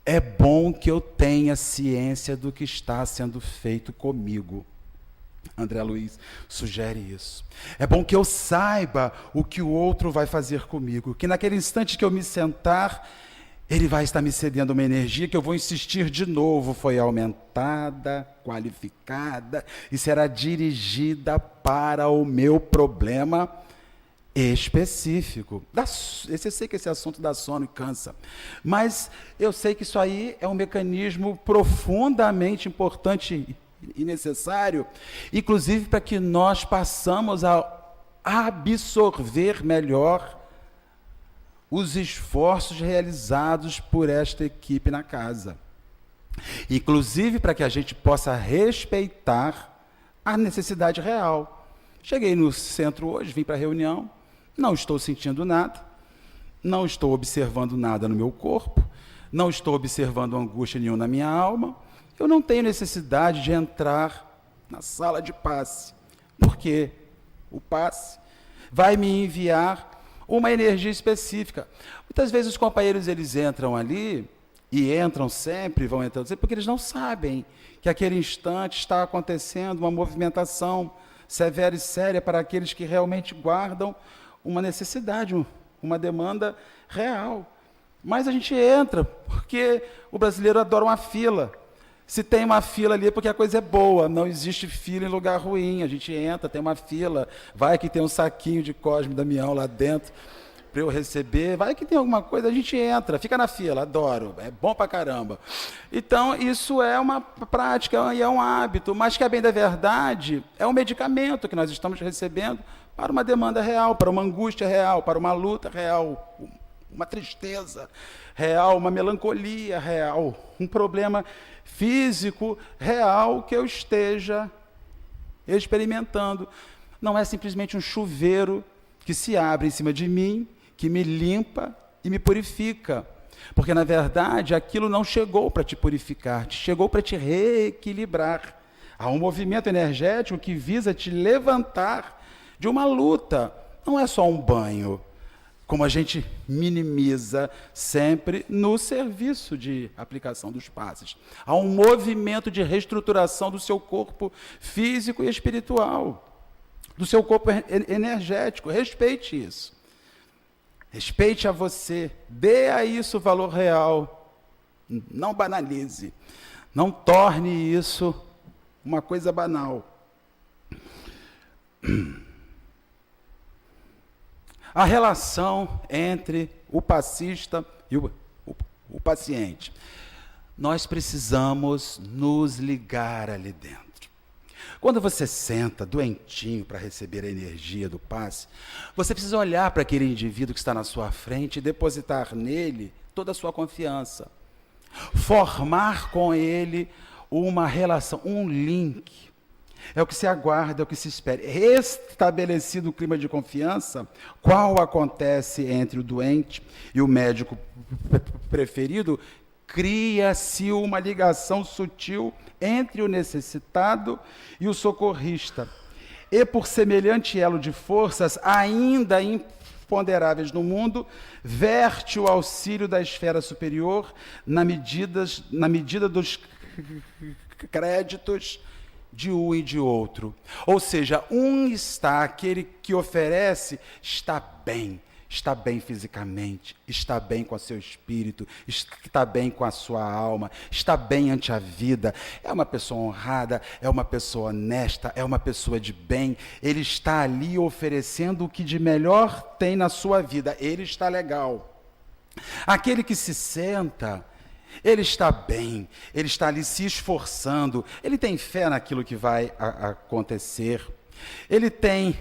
É bom que eu tenha ciência do que está sendo feito comigo. André Luiz sugere isso. É bom que eu saiba o que o outro vai fazer comigo, que naquele instante que eu me sentar, ele vai estar me cedendo uma energia que eu vou insistir de novo, foi aumentada, qualificada e será dirigida para o meu problema específico. Eu sei que esse assunto dá sono e cansa, mas eu sei que isso aí é um mecanismo profundamente importante e necessário, inclusive para que nós passamos a absorver melhor os esforços realizados por esta equipe na casa. Inclusive para que a gente possa respeitar a necessidade real. Cheguei no centro hoje, vim para a reunião, não estou sentindo nada, não estou observando nada no meu corpo, não estou observando angústia nenhuma na minha alma. Eu não tenho necessidade de entrar na sala de passe, porque o passe vai me enviar uma energia específica. Muitas vezes os companheiros eles entram ali, e entram sempre, vão entrando sempre, porque eles não sabem que aquele instante está acontecendo uma movimentação severa e séria para aqueles que realmente guardam uma necessidade, uma demanda real. Mas a gente entra, porque o brasileiro adora uma fila. Se tem uma fila ali é porque a coisa é boa, não existe fila em lugar ruim. A gente entra, tem uma fila, vai que tem um saquinho de Cosme e Damião lá dentro para eu receber, vai que tem alguma coisa, a gente entra, fica na fila, adoro, é bom pra caramba. Então, isso é uma prática e é um hábito, mas que, a bem da verdade, é um medicamento que nós estamos recebendo para uma demanda real, para uma angústia real, para uma luta real, uma tristeza real, uma melancolia real, um problema físico real que eu esteja experimentando. Não é simplesmente um chuveiro que se abre em cima de mim, que me limpa e me purifica. Porque, na verdade, aquilo não chegou para te purificar, chegou para te reequilibrar. Há um movimento energético que visa te levantar de uma luta. Não é só um banho, como a gente minimiza sempre no serviço de aplicação dos passes. Há um movimento de reestruturação do seu corpo físico e espiritual, do seu corpo energético. Respeite isso. Respeite a você. Dê a isso valor real. Não banalize. Não torne isso uma coisa banal. A relação entre o passista e o paciente. Nós precisamos nos ligar ali dentro. Quando você senta doentinho para receber a energia do passe, você precisa olhar para aquele indivíduo que está na sua frente e depositar nele toda a sua confiança. Formar com ele uma relação, um link. É o que se aguarda, é o que se espera. Restabelecido o clima de confiança, qual acontece entre o doente e o médico preferido, cria-se uma ligação sutil entre o necessitado e o socorrista. E por semelhante elo de forças, ainda imponderáveis no mundo, verte o auxílio da esfera superior na medida dos créditos de um e de outro. Ou seja, aquele que oferece, está bem fisicamente, está bem com o seu espírito, está bem com a sua alma, está bem ante a vida, é uma pessoa honrada, é uma pessoa honesta, é uma pessoa de bem, ele está ali oferecendo o que de melhor tem na sua vida, ele está legal. Aquele que se senta, ele está bem, ele está ali se esforçando, ele tem fé naquilo que vai acontecer, ele tem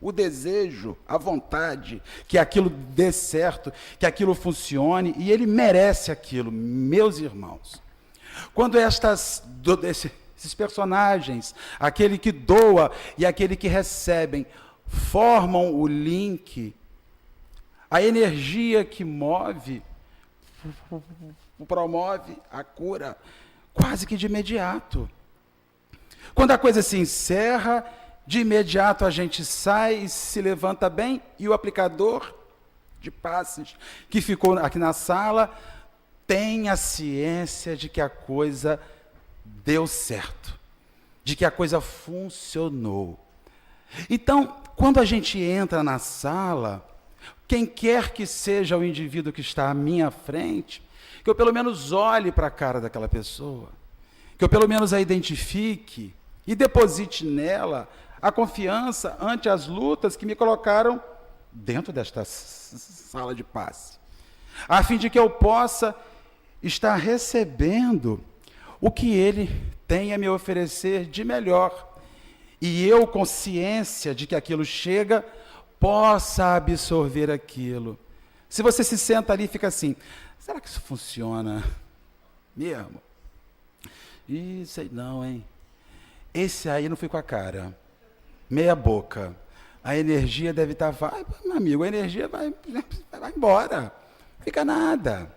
o desejo, a vontade, que aquilo dê certo, que aquilo funcione, e ele merece aquilo, meus irmãos. Quando esses personagens, aquele que doa e aquele que recebem, formam o link, a energia que promove a cura, quase que de imediato. Quando a coisa se encerra, de imediato a gente sai e se levanta bem, e o aplicador de passes que ficou aqui na sala tem a ciência de que a coisa deu certo, de que a coisa funcionou. Então, quando a gente entra na sala, quem quer que seja o indivíduo que está à minha frente, que eu pelo menos olhe para a cara daquela pessoa, que eu pelo menos a identifique e deposite nela a confiança ante as lutas que me colocaram dentro desta sala de passe, a fim de que eu possa estar recebendo o que ele tem a me oferecer de melhor, e eu, consciência de que aquilo chega, possa absorver aquilo. Se você se senta ali e fica assim, será que isso funciona mesmo? Ih, sei não, hein? Esse aí não foi com a cara. Meia boca. A energia deve estar... Vai, meu amigo, a energia vai embora. Fica nada.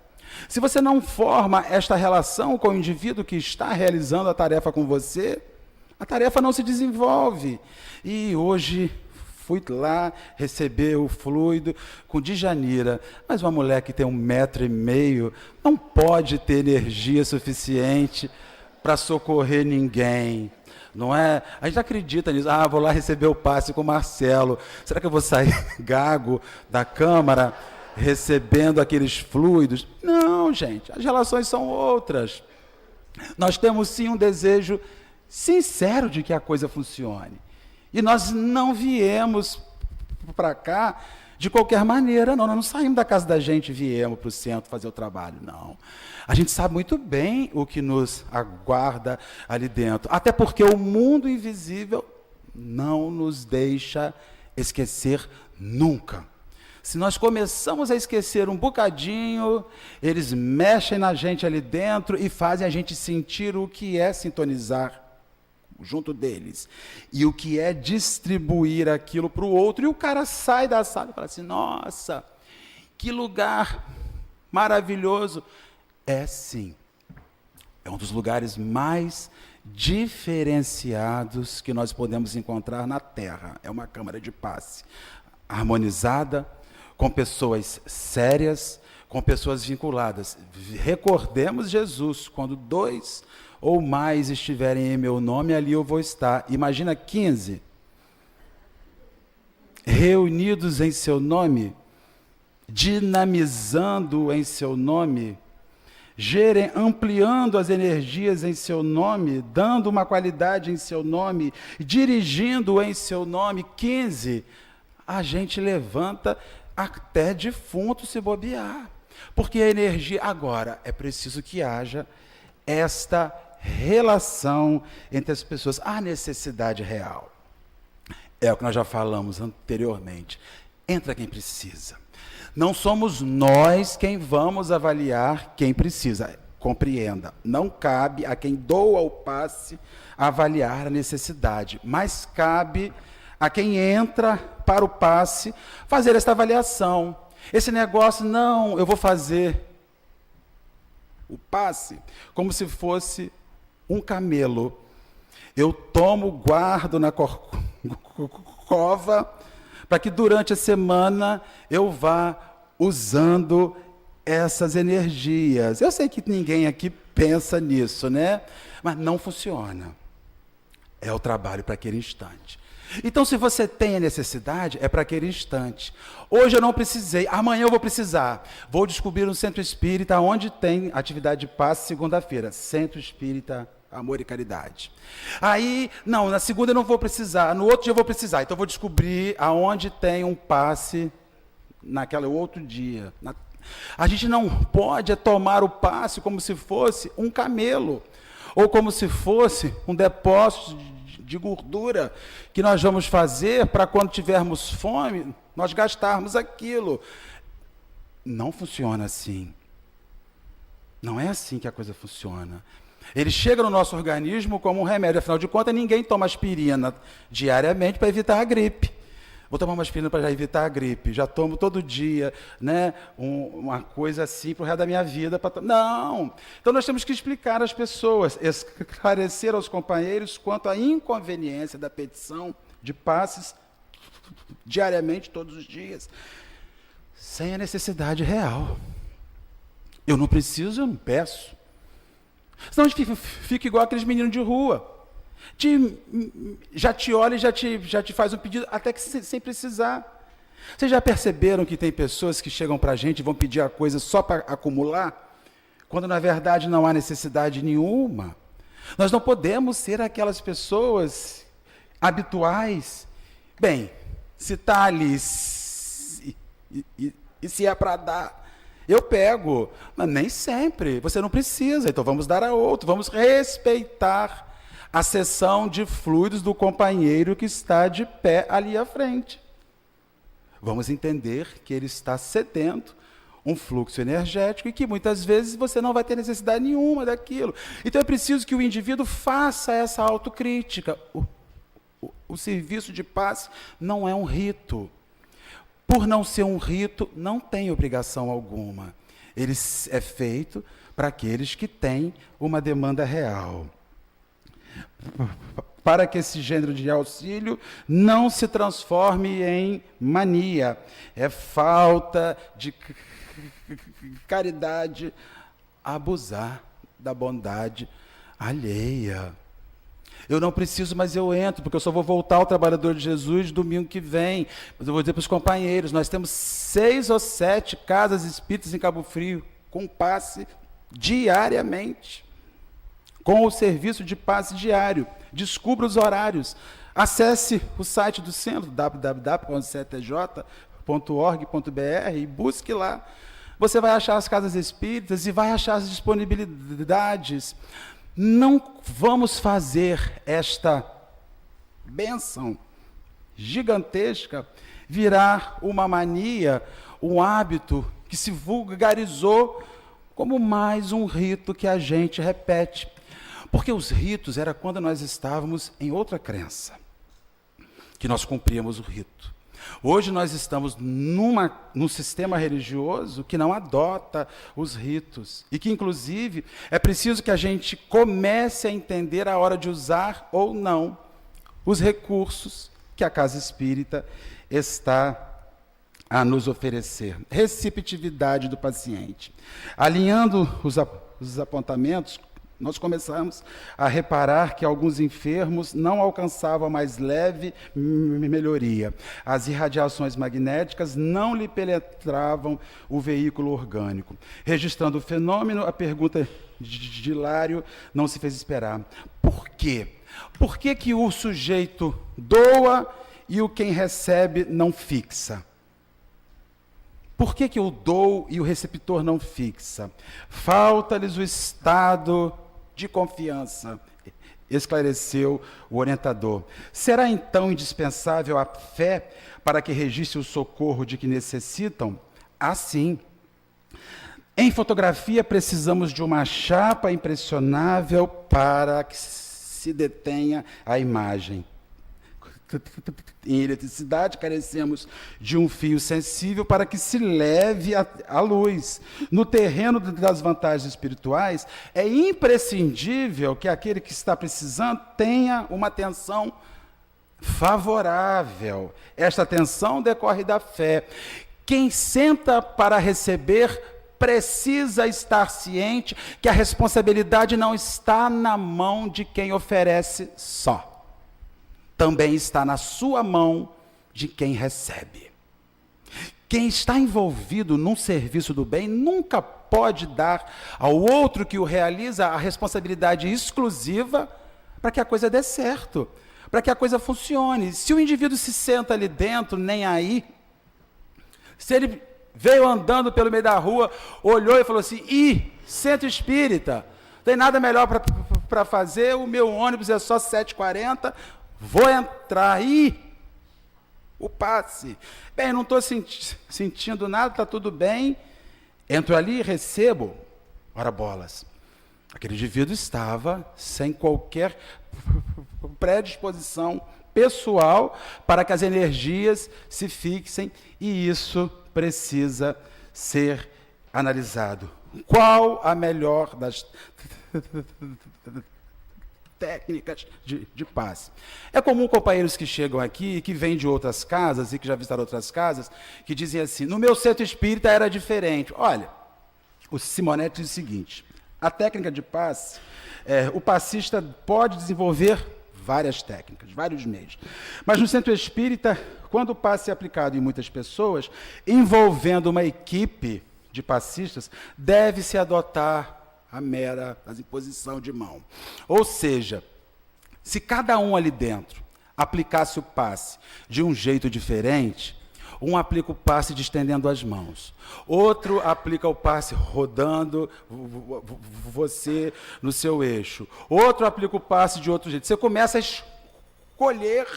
Se você não forma esta relação com o indivíduo que está realizando a tarefa com você, a tarefa não se desenvolve. E hoje fui lá receber o fluido com Djanira, mas uma mulher que tem 1,5 m não pode ter energia suficiente para socorrer ninguém. Não é? A gente acredita nisso. Ah, vou lá receber o passe com o Marcelo. Será que eu vou sair gago da câmara? recebendo aqueles fluidos. Não, gente, as relações são outras. Nós temos sim um desejo sincero de que a coisa funcione. E nós não viemos para cá de qualquer maneira, não. Nós não saímos da casa da gente e viemos para o centro fazer o trabalho, não. A gente sabe muito bem o que nos aguarda ali dentro. Até porque o mundo invisível não nos deixa esquecer nunca. Se nós começamos a esquecer um bocadinho, eles mexem na gente ali dentro e fazem a gente sentir o que é sintonizar junto deles. E o que é distribuir aquilo para o outro. E o cara sai da sala e fala assim, nossa, que lugar maravilhoso. É sim, é um dos lugares mais diferenciados que nós podemos encontrar na Terra. É uma câmara de passe harmonizada, com pessoas sérias, com pessoas vinculadas. Recordemos Jesus, quando 2 ou mais estiverem em meu nome, ali eu vou estar. Imagina 15 reunidos em seu nome, dinamizando em seu nome, ampliando as energias em seu nome, dando uma qualidade em seu nome, dirigindo em seu nome. 15, a gente levanta até defunto se bobear. Porque a energia... Agora, é preciso que haja esta relação entre as pessoas. A necessidade real. É o que nós já falamos anteriormente. Entra quem precisa. Não somos nós quem vamos avaliar quem precisa. Compreenda. Não cabe a quem doa o passe avaliar a necessidade. Mas cabe a quem entra para o passe fazer esta avaliação. Esse negócio, não, eu vou fazer o passe como se fosse um camelo. Eu tomo, guardo na cova, para que durante a semana eu vá usando essas energias. Eu sei que ninguém aqui pensa nisso, né? Mas não funciona. É o trabalho para aquele instante. Então, se você tem a necessidade, é para aquele instante. Hoje eu não precisei, amanhã eu vou precisar. Vou descobrir um centro espírita onde tem atividade de passe segunda-feira. Centro Espírita Amor e Caridade. Aí, não, na segunda eu não vou precisar, no outro dia eu vou precisar. Então eu vou descobrir aonde tem um passe naquele outro dia. A gente não pode tomar o passe como se fosse um camelo, ou como se fosse um depósito de gordura que nós vamos fazer para quando tivermos fome, nós gastarmos aquilo. Não funciona assim. Não é assim que a coisa funciona. Ele chega no nosso organismo como um remédio. Afinal de contas, ninguém toma aspirina diariamente para evitar a gripe. Vou tomar uma aspirina para evitar a gripe. Já tomo todo dia, né, uma coisa assim para o resto da minha vida. Não! Então nós temos que explicar às pessoas, esclarecer aos companheiros quanto à inconveniência da petição de passes diariamente, todos os dias, sem a necessidade real. Eu não preciso, eu não peço. Senão a gente fica igual aqueles meninos de rua. Já te olha e já te faz um pedido, até que sem precisar. Vocês já perceberam que tem pessoas que chegam para a gente e vão pedir a coisa só para acumular, quando na verdade não há necessidade nenhuma? Nós não podemos ser aquelas pessoas habituais. Bem, se está ali e se é para dar, eu pego, mas nem sempre, você não precisa, então vamos dar a outro, vamos respeitar a seção de fluidos do companheiro que está de pé ali à frente. Vamos entender que ele está cedendo um fluxo energético e que muitas vezes você não vai ter necessidade nenhuma daquilo. Então é preciso que o indivíduo faça essa autocrítica. O serviço de passe não é um rito. Por não ser um rito, não tem obrigação alguma. Ele é feito para aqueles que têm uma demanda real. Para que esse gênero de auxílio não se transforme em mania. É falta de caridade abusar da bondade alheia. Eu não preciso, mas eu entro, porque eu só vou voltar ao trabalhador de Jesus domingo que vem. Mas eu vou dizer para os companheiros, nós temos 6 ou 7 casas espíritas em Cabo Frio, com passe diariamente, com o serviço de passe diário. Descubra os horários. Acesse o site do centro, www.ctj.org.br, e busque lá. Você vai achar as casas espíritas e vai achar as disponibilidades. Não vamos fazer esta bênção gigantesca virar uma mania, um hábito que se vulgarizou como mais um rito que a gente repete. Porque os ritos era quando nós estávamos em outra crença, que nós cumpríamos o rito. Hoje nós estamos num sistema religioso que não adota os ritos e que, inclusive, é preciso que a gente comece a entender a hora de usar ou não os recursos que a casa espírita está a nos oferecer. Receptividade do paciente. Alinhando os apontamentos, nós começamos a reparar que alguns enfermos não alcançavam a mais leve melhoria. As irradiações magnéticas não lhe penetravam o veículo orgânico. Registrando o fenômeno, a pergunta de Hilário não se fez esperar. Por quê? Por que que o sujeito doa e o quem recebe não fixa? Por que que o dou e o receptor não fixa? Falta-lhes o estado de confiança, esclareceu o orientador. Será então indispensável a fé para que registre o socorro de que necessitam? Assim, em fotografia precisamos de uma chapa impressionável para que se detenha a imagem. Em eletricidade, carecemos de um fio sensível para que se leve a luz. No terreno das vantagens espirituais, é imprescindível que aquele que está precisando tenha uma atenção favorável. Esta atenção decorre da fé. Quem senta para receber precisa estar ciente que a responsabilidade não está na mão de quem oferece só. Também está na sua mão de quem recebe. Quem está envolvido num serviço do bem nunca pode dar ao outro que o realiza a responsabilidade exclusiva para que a coisa dê certo, para que a coisa funcione. Se o indivíduo se senta ali dentro, nem aí, se ele veio andando pelo meio da rua, olhou e falou assim, centro espírita, não tem nada melhor para fazer, o meu ônibus é só 7h40, vou entrar, o passe. Bem, não estou sentindo nada, está tudo bem. Entro ali e recebo. Ora bolas. Aquele indivíduo estava sem qualquer predisposição pessoal para que as energias se fixem e isso precisa ser analisado. Qual a melhor das técnicas de passe? É comum companheiros que chegam aqui, que vêm de outras casas e que já visitaram outras casas, que dizem assim, no meu centro espírita era diferente. Olha, o Simonetti diz o seguinte, a técnica de passe, o passista pode desenvolver várias técnicas, vários meios. Mas no centro espírita, quando o passe é aplicado em muitas pessoas, envolvendo uma equipe de passistas, deve-se adotar a mera imposição de mão. Ou seja, se cada um ali dentro aplicasse o passe de um jeito diferente, um aplica o passe estendendo as mãos, outro aplica o passe rodando você no seu eixo, outro aplica o passe de outro jeito. Você começa a escolher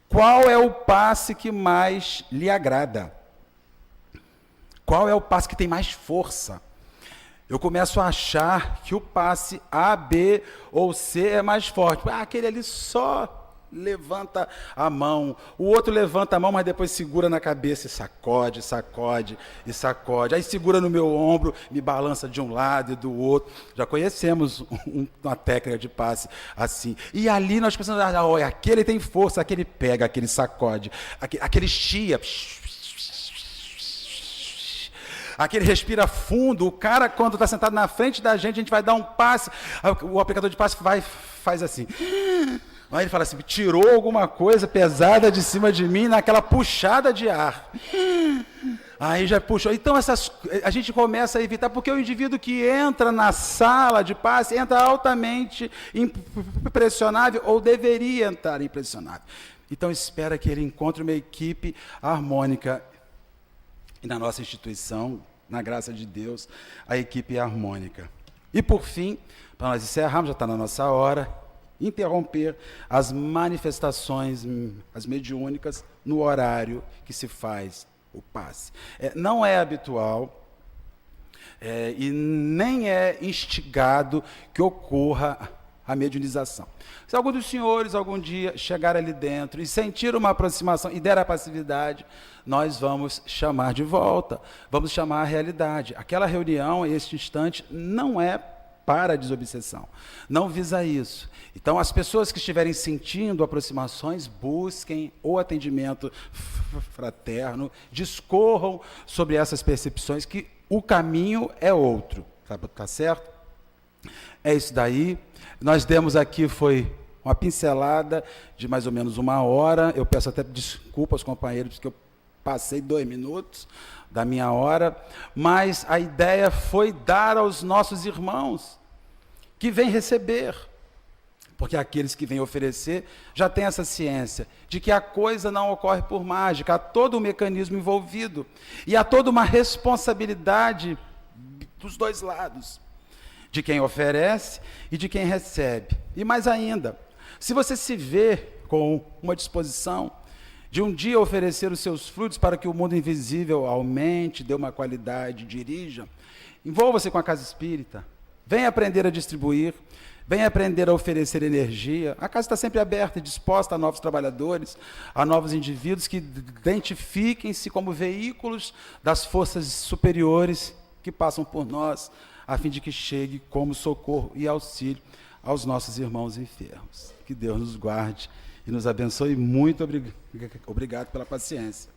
qual é o passe que mais lhe agrada, qual é o passe que tem mais força. Eu começo a achar que o passe A, B ou C é mais forte. Aquele ali só levanta a mão. O outro levanta a mão, mas depois segura na cabeça e sacode, sacode e sacode. Aí segura no meu ombro, me balança de um lado e do outro. Já conhecemos uma técnica de passe assim. E ali nós pensamos, olha, aquele tem força, aquele pega, aquele sacode, aquele chia. aquele respira fundo. O cara, quando está sentado na frente da gente, a gente vai dar um passe, o aplicador de passe faz assim. Aí ele fala assim, tirou alguma coisa pesada de cima de mim naquela puxada de ar. Aí já puxou. Então a gente começa a evitar, porque o indivíduo que entra na sala de passe entra altamente impressionável, ou deveria entrar impressionável. Então espera que ele encontre uma equipe harmônica. E na nossa instituição, na graça de Deus, a equipe é harmônica. E por fim, para nós encerrarmos, já está na nossa hora, interromper as manifestações, as mediúnicas, no horário que se faz o passe. Não é habitual e nem é instigado que ocorra a mediunização. Se algum dos senhores algum dia chegar ali dentro e sentir uma aproximação e der a passividade, nós vamos chamar de volta, vamos chamar a realidade. Aquela reunião, este instante, não é para a desobsessão, não visa isso. Então, as pessoas que estiverem sentindo aproximações, busquem o atendimento fraterno, discorram sobre essas percepções, que o caminho é outro, tá certo? É isso daí. Nós demos aqui, foi uma pincelada de mais ou menos 1 hora. Eu peço até desculpa aos companheiros, porque eu passei 2 minutos da minha hora, mas a ideia foi dar aos nossos irmãos que vêm receber, porque aqueles que vêm oferecer já têm essa ciência de que a coisa não ocorre por mágica, há todo um mecanismo envolvido, e há toda uma responsabilidade dos dois lados, de quem oferece e de quem recebe. E mais ainda, se você se vê com uma disposição de um dia oferecer os seus frutos para que o mundo invisível aumente, dê uma qualidade, dirija, envolva-se com a casa espírita, venha aprender a distribuir, venha aprender a oferecer energia. A casa está sempre aberta e disposta a novos trabalhadores, a novos indivíduos que identifiquem-se como veículos das forças superiores que passam por nós, a fim de que chegue como socorro e auxílio aos nossos irmãos enfermos. Que Deus nos guarde e nos abençoe. Muito obrigado pela paciência.